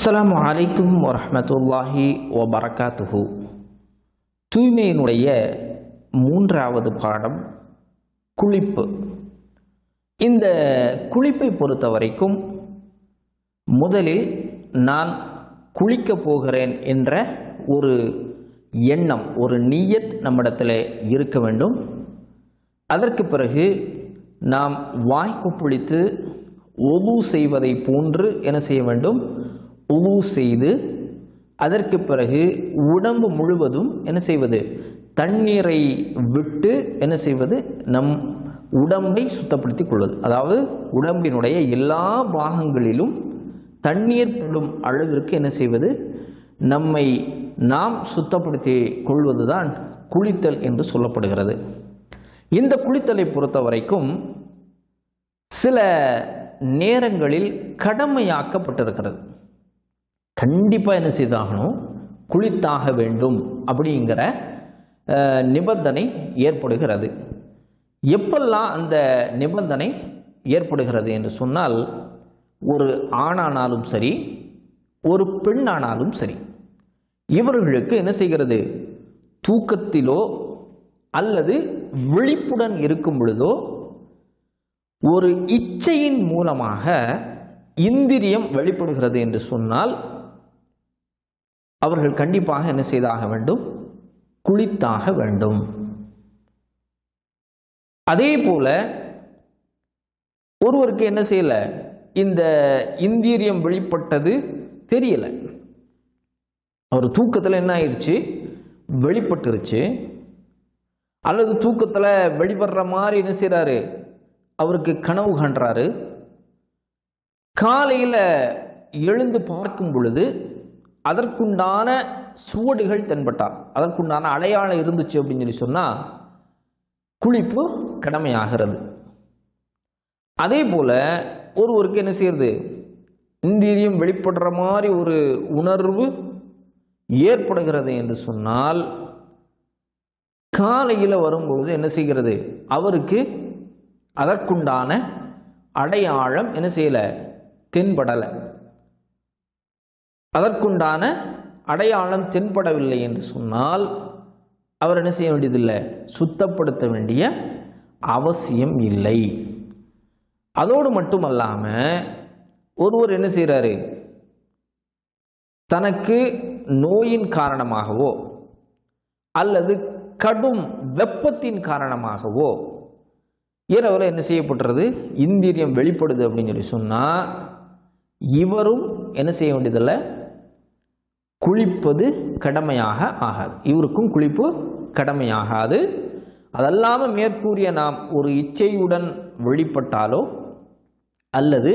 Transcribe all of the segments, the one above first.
அஸ்ஸலாமு அலைக்கும் வரஹ்மத்துல்லாஹி வபரகாத்துஹு. தூய்மையினுடைய மூன்றாவது பாடம் குளிப்பு. இந்த குளிப்பை பொறுத்த வரைக்கும் முதலில் நான் குளிக்கப் போகிறேன் என்ற ஒரு எண்ணம், ஒரு நியத் நம்மிடத்தில் இருக்க வேண்டும். அதற்கு பிறகு நாம் வாய் கொப்பளித்து உது செய்வதை போன்று என்ன செய்ய வேண்டும், உது செய்து அதற்கு பிறகு உடம்பு முழுவதும் என்ன செய்வது, தண்ணீரை விட்டு என்ன செய்வது, நம் உடம்பை சுத்தப்படுத்திக் கொள்வது. அதாவது உடம்பினுடைய எல்லா பாகங்களிலும் தண்ணீர் படும் அளவிற்கு என்ன செய்வது, நம்மை நாம் சுத்தப்படுத்தி கொள்வதுதான் குளித்தல் என்று சொல்லப்படுகிறது. இந்த குளித்தலை பொறுத்த வரைக்கும் சில நேரங்களில் கடமையாக்கப்பட்டிருக்கிறது. கண்டிப்பாக என்ன செய்தாகணும், குளித்தாக வேண்டும் அப்படிங்கிற நிபந்தனை ஏற்படுகிறது. எப்பெல்லாம் அந்த நிபந்தனை ஏற்படுகிறது என்று சொன்னால், ஒரு ஆணானாலும் சரி, ஒரு பெண்ணானாலும் சரி, இவர்களுக்கு என்ன செய்கிறது, தூக்கத்திலோ அல்லது விழிப்புடன் இருக்கும் பொழுதோ ஒரு இச்சையின் மூலமாக இந்திரியம் வெளிப்படுகிறது என்று சொன்னால் அவர்கள் கண்டிப்பாக என்ன செய்தாக வேண்டும், குளித்தாக வேண்டும். அதே போல ஒருவருக்கு என்ன செய்யல, இந்த இந்திரியம் வெளிப்பட்டது தெரியல, அவர் தூக்கத்தில் என்ன ஆயிடுச்சு, வெளிப்பட்டுருச்சு, அல்லது தூக்கத்தில் வெளிப்படுற மாதிரி என்ன செய்யறாரு, அவருக்கு கனவு காண்றாரு. காலையில் எழுந்து பார்க்கும் பொழுது அதற்குண்டான சுவடுகள் தென்பட்டார், அதற்குண்டான அடையாளம் இருந்துச்சு அப்படின்னு சொல்லி சொன்னால் குளிப்பு கடமையாகிறது. அதே போல ஒருவருக்கு என்ன செய்யறது, இந்திரியம் வெளிப்படுற மாதிரி ஒரு உணர்வு ஏற்படுகிறது என்று சொன்னால் காலையில் வரும்பொழுது என்ன செய்கிறது, அவருக்கு அதற்குண்டான அடையாளம் என்ன செய்யல, தென்படலை. அதற்குண்டான அடையாளம் தென்படவில்லை என்று சொன்னால் அவர் என்ன செய்ய வேண்டியதில்லை, சுத்தப்படுத்த வேண்டிய அவசியம் இல்லை. அதோடு மட்டுமல்லாம ஒருவர் என்ன செய்கிறாரு, தனக்கு நோயின் காரணமாகவோ அல்லது கடும் வெப்பத்தின் காரணமாகவோ இரவில் என்ன செய்யப்படுறது, இந்திரியம் வெளிப்படுது அப்படின்னு சொல்லி சொன்னால் இவரும் என்ன செய்ய வேண்டியதில்லை, குளிப்பது கடமையாக ஆகாது. இவருக்கும் குளிப்பு கடமையாகாது. அதல்லாமல் மேற்கூறிய நாம் ஒரு இச்சையுடன் வெளிப்பட்டாலோ அல்லது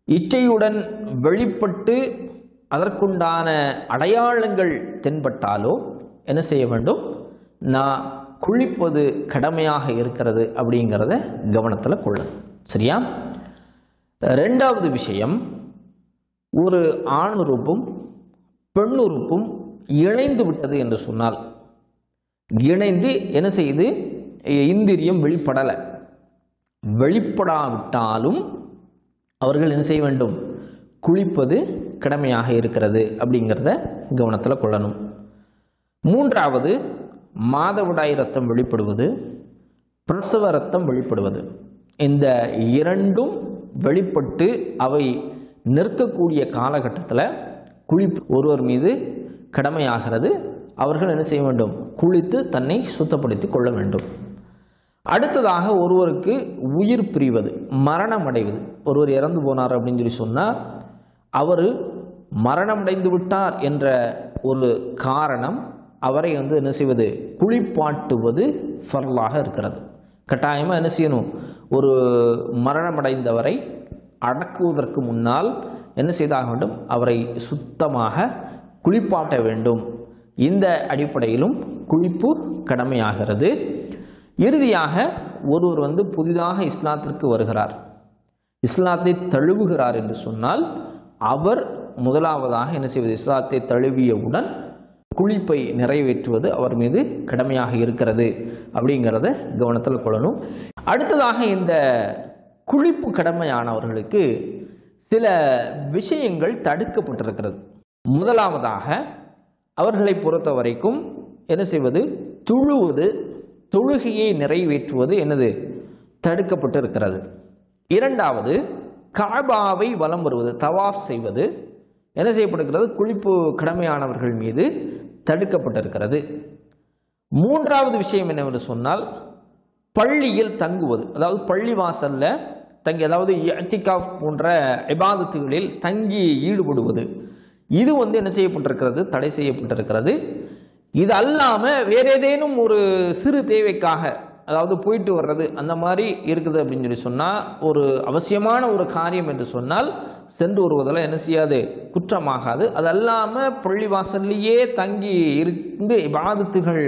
இச்சையுடன் வெளிப்பட்டு அதற்குண்டான அடையாளங்கள் தென்பட்டாலோ என்ன செய்ய வேண்டும், நான் குளிப்பது கடமையாக இருக்கிறது அப்படிங்கிறத கவனத்தில் கொள்ளணும். சரியா? ரெண்டாவது விஷயம், ஒரு ஆண் உறுப்பும் பெண் உறுப்பும் இணைந்து விட்டது என்று சொன்னால், இணைந்து என்ன செய்யுது, இந்திரியம் வெளிப்படலை, வெளிப்படாவிட்டாலும் அவர்கள் என்ன செய்ய வேண்டும், குளிப்பது கடமையாக இருக்கிறது அப்படிங்கிறத கவனத்தில் கொள்ளணும். மூன்றாவது, மாதவிடாய் ரத்தம் வெளிப்படுவது, பிரசவ ரத்தம் வெளிப்படுவது. இந்த இரண்டும் வெளிப்பட்டு அவை நிற்கக்கூடிய காலகட்டத்தில் குளிப்பு ஒருவர் மீது கடமையாகிறது. அவர்கள் என்ன செய்ய வேண்டும், குளித்து தன்னை சுத்தப்படுத்தி கொள்ள வேண்டும். அடுத்ததாக, ஒருவருக்கு உயிர் பிரிவது, மரணம் அடைவது. ஒருவர் இறந்து போனார் அப்படின்னு சொல்லி சொன்னால் அவர் மரணமடைந்து விட்டார் என்ற ஒரு காரணம் அவரை என்ன செய்வது, குளிப்பாட்டுவது ஃபர்லாக இருக்கிறது. கட்டாயமாக என்ன செய்யணும், ஒரு மரணமடைந்தவரை அடக்குவதற்கு முன்னால் என்ன செய்தாக வேண்டும், அவரை சுத்தமாக குளிப்பாட்ட வேண்டும். இந்த அடிப்படையிலும் குளிப்பு கடமையாகிறது. இறுதியாக, ஒருவர் புதிதாக இஸ்லாத்திற்கு வருகிறார், இஸ்லாத்தை தழுவுகிறார் என்று சொன்னால் அவர் முதலாவதாக என்ன செய்வது, இஸ்லாத்தை தழுவியவுடன் குளிப்பை நிறைவேற்றுவது அவர் மீது கடமையாக இருக்கிறது அப்படிங்கிறத கவனத்தில் கொள்ளணும். அடுத்ததாக, இந்த குளிப்பு கடமையானவர்களுக்கு சில விஷயங்கள் தடுக்கப்பட்டிருக்கிறது. முதலாவதாக அவர்களை பொறுத்த வரைக்கும் என்ன செய்வது, தொழுவது, தொழுகையை நிறைவேற்றுவது என்னது தடுக்கப்பட்டிருக்கிறது. இரண்டாவது, காபாவை வலம் வருவது, தவாஃப் செய்வது என்ன செய்யப்படுகிறது, குளிப்பு கடமையானவர்கள் மீது தடுக்கப்பட்டிருக்கிறது. மூன்றாவது விஷயம் என்னவென்று சொன்னால், பள்ளியில் தங்குவது, அதாவது பள்ளி வாசல்ல தங்கி, அதாவது இஅ்திகாஃப் போன்ற இபாதத்துகளில் தங்கி ஈடுபடுவது, இது என்ன செய்யப்பட்டிருக்கிறது, தடை செய்யப்பட்டிருக்கிறது. இது அல்லாம வேற ஏதேனும் ஒரு சிறு தேவைக்காக, அதாவது போயிட்டு வர்றது அந்த மாதிரி இருக்குது அப்படின்னு சொல்லி சொன்னா, ஒரு அவசியமான ஒரு காரியம் என்று சொன்னால் சென்று வருவதில் என்ன செய்யாது, குற்றமாகாது. அது அல்லாம பள்ளிவாசல்லையே தங்கி இருந்து இபாதத்துகள்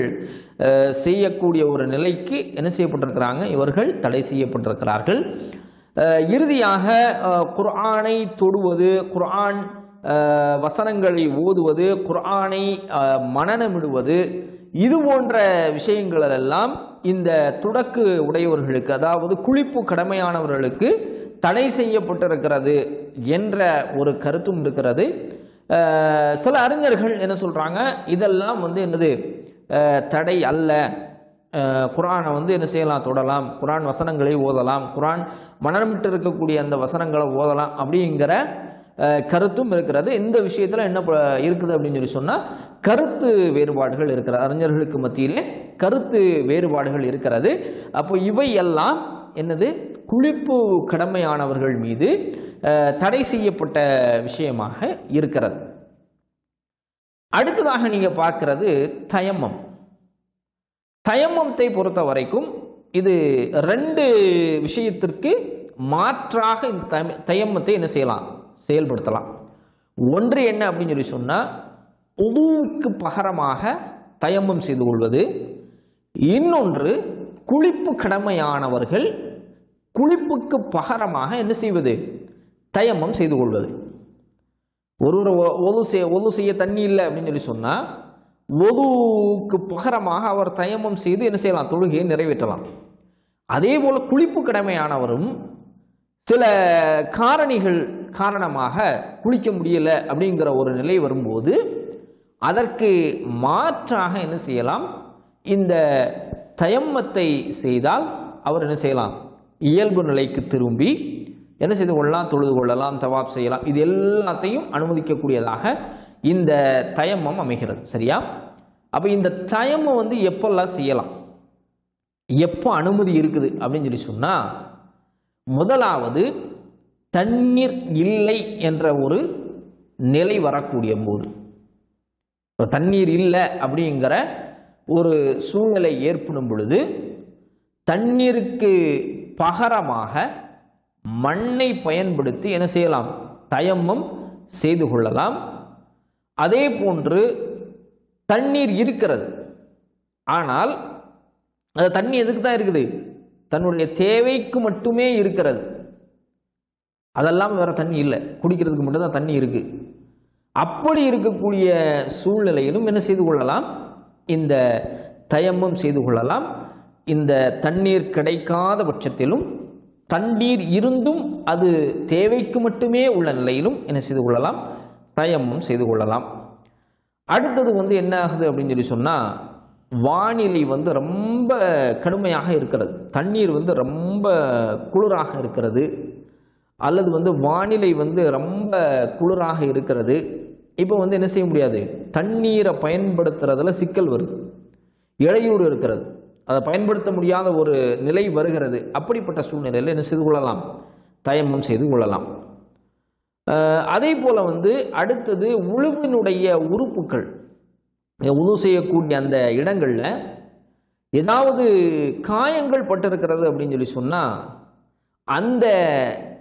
செய்யக்கூடிய ஒரு நிலைக்கு என்ன செய்யப்பட்டிருக்கிறாங்க, இவர்கள் தடை செய்யப்பட்டிருக்கிறார்கள். இறுதியாக குர்ஆனை தொடுவது, குர்ஆன் வசனங்களை ஓதுவது, குர்ஆனை மனனமிடுவது, இது போன்ற விஷயங்கள் எல்லாம் இந்த துடக்கு உடையவர்களுக்கு, அதாவது குளிப்பு கடமையானவர்களுக்கு தடை செய்யப்பட்டிருக்கிறது என்ற ஒரு கருத்தும் இருக்கிறது. சில அறிஞர்கள் என்ன சொல்றாங்க, இதெல்லாம் என்னது தடை அல்ல, குர்ஆனை என்ன செய்யலாம், தொடலாம், குர்ஆன் வசனங்களை ஓதலாம், குர்ஆன் மனனமிட்டு இருக்கக்கூடிய அந்த வசனங்களை ஓதலாம் அப்படிங்கிற கருத்தும் இருக்கிறது. இந்த விஷயத்துல என்ன இருக்குது அப்படின்னு சொல்லி சொன்னா, கருத்து வேறுபாடுகள் இருக்கிறது, அறிஞர்களுக்கு மத்தியிலே கருத்து வேறுபாடுகள் இருக்கிறது. அப்போ இவை எல்லாம் என்னது, குளிப்பு கடமையானவர்கள் மீது தடை செய்யப்பட்ட விஷயமாக இருக்கிறது. அடுத்ததாக நீங்க பார்க்கிறது தயம்மம். தயம்மத்தை பொறுத்த வரைக்கும் இது ரெண்டு விஷயத்திற்கு மாற்றாக இந்த தயம்மத்தை என்ன செய்யலாம், செயல்படுத்தலாம். ஒன்று என்ன அப்படின்னு சொல்லி சொன்னா, உதுவுக்கு பகரமாக தயம்மம் செய்து கொள்வது. இன்னொன்று, குளிப்பு கடமையானவர்கள் குளிப்புக்கு பகரமாக என்ன செய்வது, தயம்மம் செய்து கொள்வது. ஒருவர் ஒது செய்ய தண்ணி இல்லை அப்படின்னு சொல்லி சொன்னா, ஒதுவுக்கு பகரமாக அவர் தயம்மம் செய்து என்ன செய்யலாம், தொழுகையை நிறைவேற்றலாம். அதே போல குளிப்பு கடமையானவரும் சில காரணிகள் காரணமாக குளிக்க முடியல அப்படிங்கிற ஒரு நிலை வரும்போது அதற்கு மாற்றாக என்ன செய்யலாம், இந்த தயம்மத்தை செய்தால் அவர் என்ன செய்யலாம், இயல்பு நிலைக்கு திரும்பி என்ன செய்து கொள்ளலாம், தொழுது கொள்ளலாம், தவாப் செய்யலாம். இது எல்லாத்தையும் அனுமதிக்கக்கூடியதாக இந்த தயம்மம் அமைகிறது. சரியா? அப்ப இந்த தயம்மம் எப்பெல்லாம் செய்யலாம், எப்போ அனுமதி இருக்குது அப்படின்னு சொல்லி சொன்னா, முதலாவது தண்ணீர் இல்லை என்ற ஒரு நிலை வரக்கூடிய போது, தண்ணீர் இல்லை அப்படிங்கிற ஒரு சூழ்நிலை ஏற்படும் பொழுது தண்ணீருக்கு பகரமாக மண்ணை பயன்படுத்தி என்ன செய்யலாம், தயம்மம் செய்து கொள்ளலாம். அதே போன்று தண்ணீர் இருக்கிறது, ஆனால் அந்த தண்ணி எதுக்கு தான் இருக்குது, தன்னுடைய தேவைக்கு மட்டுமே இருக்கிறது, அதெல்லாம் வேற தண்ணி இல்லை, குடிக்கிறதுக்கு மட்டும்தான் தண்ணி இருக்கு. அப்படி இருக்கக்கூடிய சூழ்நிலையிலும் என்ன செய்து கொள்ளலாம், இந்த தயம்மம் செய்து கொள்ளலாம். இந்த தண்ணீர் கிடைக்காத பட்சத்திலும், தண்ணீர் இருந்தும் அது தேவைக்கு மட்டுமே உள்ள நிலையிலும் என்ன செய்து கொள்ளலாம், தயம்மம் செய்து கொள்ளலாம். அடுத்தது என்ன ஆகுது அப்படின்னு சொல்லி சொன்னா, வானிலை ரொம்ப கடுமையாக இருக்கிறது, தண்ணீர் ரொம்ப குளிராக இருக்கிறது, அல்லது வானிலை ரொம்ப குளிராக இருக்கிறது. இப்போ என்ன செய்ய முடியாது, தண்ணீரை பயன்படுத்துறதுல சிக்கல் வருது, இடையூறு இருக்கிறது, அதை பயன்படுத்த முடியாத ஒரு நிலை வருகிறது. அப்படிப்பட்ட சூழ்நிலையில் என்ன செய்து கொள்ளலாம், தயம்மம் செய்து கொள்ளலாம். அதே போல அடுத்தது உழுவினுடைய உறுப்புகள், உழு செய்யக்கூடிய அந்த இடங்கள்ல ஏதாவது காயங்கள் பட்டிருக்கிறது அப்படின்னு சொல்லி சொன்னா, அந்த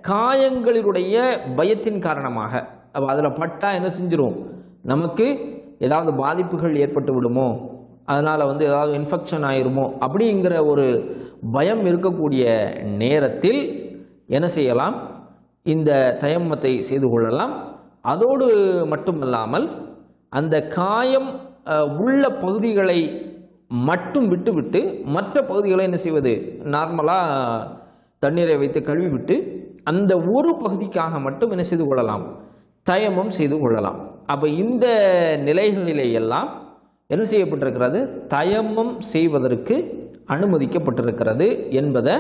காயங்களினுடைய பயத்தின் காரணமாக, அதில் பட்டா என்ன செஞ்சிரும், நமக்கு ஏதாவது பாதிப்புகள் ஏற்பட்டு விடுமோ, அதனால ஏதாவது இன்ஃபெக்ஷன் ஆயிருமோ அப்படிங்கிற ஒரு பயம் இருக்கக்கூடிய நேரத்தில் என்ன செய்யலாம், இந்த தயம்மத்தை செய்து கொள்ளலாம். அதோடு மட்டுமல்லாமல் அந்த காயம் உள்ள பகுதிகளை மட்டும் விட்டுவிட்டு மற்ற பகுதிகளை என்ன செய்வது, நார்மலாக தண்ணீரை வைத்து கழுவி விட்டு அந்த ஒரு பகுதிக்காக மட்டும் என்ன செய்து கொள்ளலாம், தயமம் செய்து கொள்ளலாம். அப்போ இந்த நிலைகளிலே எல்லாம் என்ன செய்யப்பட்டிருக்கிறது, தயமம் செய்வதற்கு அனுமதிக்கப்பட்டிருக்கிறது என்பதை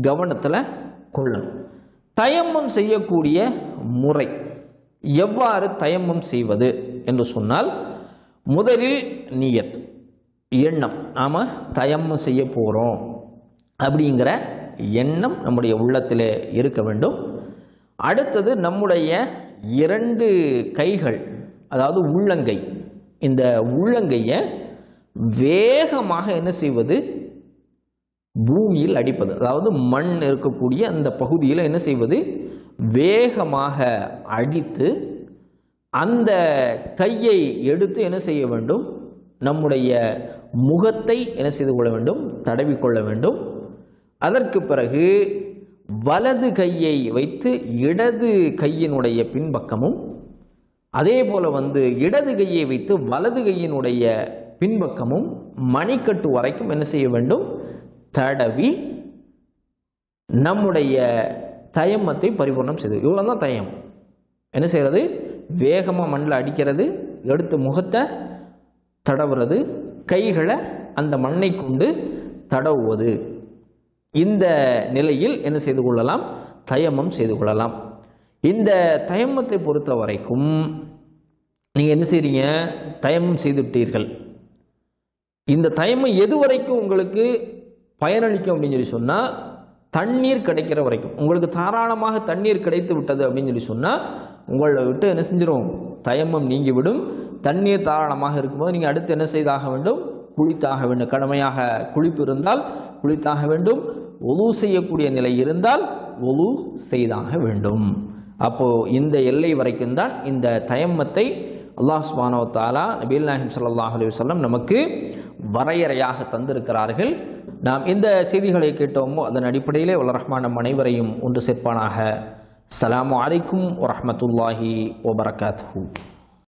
கவனத்தில் கொள்ளணும். தயமம் செய்யக்கூடிய முறை, எவ்வாறு தயமம் செய்வது என்று சொன்னால், முதலில் நியத், எண்ணம், நாம் தயமம் செய்ய போகிறோம் அப்படிங்கிற எண்ணம் நம்முடைய உள்ளத்திலே இருக்க வேண்டும். அடுத்தது நம்முடைய 2 கைகள், அதாவது உள்ளங்கை, இந்த உள்ளங்கையை வேகமாக என்ன செய்வது, பூமியில் அடிப்பது. அதாவது மண் இருக்கக்கூடிய அந்த பகுதியில் என்ன செய்வது, வேகமாக அடித்து அந்த கையை எடுத்து என்ன செய்ய வேண்டும், நம்முடைய முகத்தை என்ன செய்து கொள்ள வேண்டும், தடவிக்கொள்ள வேண்டும். அதற்கு பிறகு வலது கையை வைத்து இடது கையினுடைய பின்பக்கமும், அதே போல இடது கையை வைத்து வலது கையினுடைய பின்பக்கமும் மணிக்கட்டு வரைக்கும் என்ன செய்ய வேண்டும், தடவி நம்முடைய தயமத்தை பரிபூர்ணம் செய்து. இவ்வளோதான் தயம். என்ன செய்கிறது, வேகமாக மண்ணில் அடிக்கிறது, எடுத்து முகத்தை தடவுறது, கைகளை அந்த மண்ணை கொண்டு தடவுவது. இந்த நிலையில் என்ன செய்து கொள்ளலாம், தயமம் செய்து கொள்ளலாம். இந்த தயமத்தை பொறுத்த வரைக்கும் நீங்கள் என்ன செய்றீங்க, தயமம் செய்துவிட்டீர்கள். இந்த தயமம் எது வரைக்கும் உங்களுக்கு பயனளிக்கும் அப்படின்னு சொல்லி சொன்னால், தண்ணீர் கிடைக்கிற வரைக்கும். உங்களுக்கு தாராளமாக தண்ணீர் கிடைத்து விட்டது அப்படின்னு சொல்லி சொன்னால், உங்களை விட்டு என்ன செஞ்சிடும், தயமம் நீங்கிவிடும். தண்ணீர் தாராளமாக இருக்கும்போது நீங்கள் அடுத்து என்ன செய்தாக வேண்டும், குளித்தாக வேண்டும். கடமையாக குளிப்பு இருந்தால் குளித்தாக வேண்டும். ஒலு செய்யக்கூடிய நிலை இருந்தால் ஒலு செய்தாக வேண்டும். அப்போது இந்த எல்லை வரைக்கும் தான் இந்த தயம்மத்தை அல்லாஹ் சுப்ஹானஹு வ தஆலா நபிகள் நாயகம் ஸல்லல்லாஹு அலைஹி வஸல்லம் நமக்கு வரையறையாக தந்திருக்கிறார்கள். நாம் இந்த செய்திகளை கேட்டோமோ அதன் அடிப்படையிலே வல்ல ரஹ்மான் நம் அனைவரையும் ஒன்று சேர்ப்பானாக. அஸ்ஸலாமு அலைக்கும் வரஹ்மத்துல்லாஹி வபரகாத்துஹு.